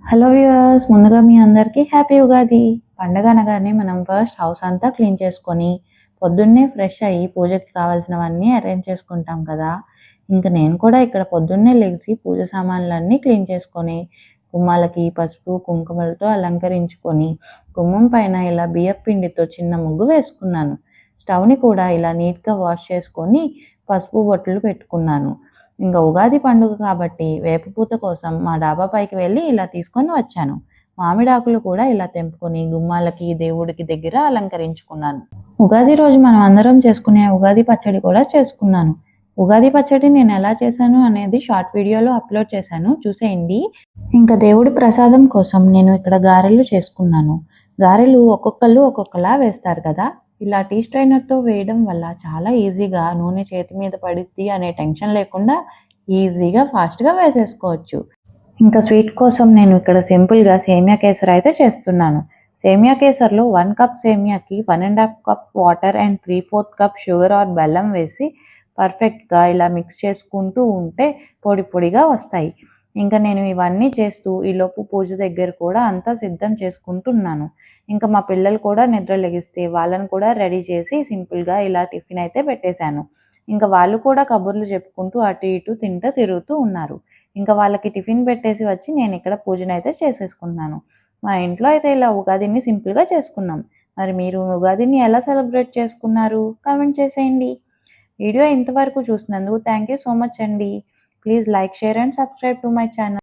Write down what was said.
Hello viewers, ముందుగా మీ అందరికీ happy Ugadi. పండగ అనగానే మనం ఫస్ట్ హౌస్ అంతా క్లీన్ చేసుకొని పొద్దున్నే ఫ్రెష్ అయ్యి పూజకి కావాల్సినవన్నీ అరేంజ్ చేసుకుంటాం కదా. ఇంకా నేను కూడా ఇక్కడ పొద్దున్నే లెగిసి పూజ సామాన్లన్నీ క్లీన్ చేసుకొని గుమ్మాలకి పసుపు కుంకుమలతో అలంకరించుకొని గుమ్మం పైన ఇలా బియ్యపు పిండితో చిన్న ముగ్గు వేసుకున్నాను. స్టవ్ని కూడా ఇలా నీట్గా వాష్ చేసుకొని పసుపు బొట్లు పెట్టుకున్నాను. ఇంకా ఉగాది పండుగ కాబట్టి వేపపూత కోసం మా డాబా పైకి వెళ్ళి ఇలా తీసుకొని వచ్చాను. మామిడాకులు కూడా ఇలా తెంపుకొని గుమ్మాలకి దేవుడికి దగ్గర అలంకరించుకున్నాను. ఉగాది రోజు మనం అందరం చేసుకునే ఉగాది పచ్చడి కూడా చేసుకున్నాను. ఉగాది పచ్చడి నేను ఎలా చేశాను అనేది షార్ట్ వీడియోలో అప్లోడ్ చేశాను, చూసేయండి. ఇంకా దేవుడి ప్రసాదం కోసం నేను ఇక్కడ గారెలు చేసుకున్నాను. గారెలు ఒక్కొక్కళ్ళు ఒక్కొక్కలా వేస్తారు కదా. ఇలా టీ స్ట్రైనర్తో వేయడం వల్ల చాలా ఈజీగా నూనె చేతి మీద పడిద్ది అనే టెన్షన్ లేకుండా ఈజీగా ఫాస్ట్గా వేసేసుకోవచ్చు. ఇంకా స్వీట్ కోసం నేను ఇక్కడ సింపుల్గా సేమియా కేసర్ అయితే చేస్తున్నాను. సేమియా కేసర్లో 1 కప్ సేమియాకి 1.5 cup water and 3/4 cup sugar or బెల్లం వేసి పర్ఫెక్ట్గా ఇలా మిక్స్ చేసుకుంటూ ఉంటే పొడి పొడిగా వస్తాయి. ఇంకా నేను ఇవన్నీ చేస్తూ ఈలోపు పూజ దగ్గర కూడా అంతా సిద్ధం చేసుకుంటున్నాను. ఇంకా మా పిల్లలు కూడా నిద్ర లెగిస్తే వాళ్ళని కూడా రెడీ చేసి సింపుల్గా ఇలా టిఫిన్ అయితే పెట్టేశాను. ఇంకా వాళ్ళు కూడా కబుర్లు చెప్పుకుంటూ అటు ఇటు తిరుగుతూ ఉన్నారు. ఇంకా వాళ్ళకి టిఫిన్ పెట్టేసి వచ్చి నేను ఇక్కడ పూజనైతే చేసేసుకున్నాను. మా ఇంట్లో అయితే ఇలా ఉగాదిని సింపుల్గా చేసుకున్నాం. మరి మీరు ఉగాదిని ఎలా సెలబ్రేట్ చేసుకున్నారు? కామెంట్ చేసేయండి. వీడియో ఇంతవరకు చూసినందుకు థ్యాంక్ యూ సో మచ్ అండి. Please like, share and subscribe to my channel.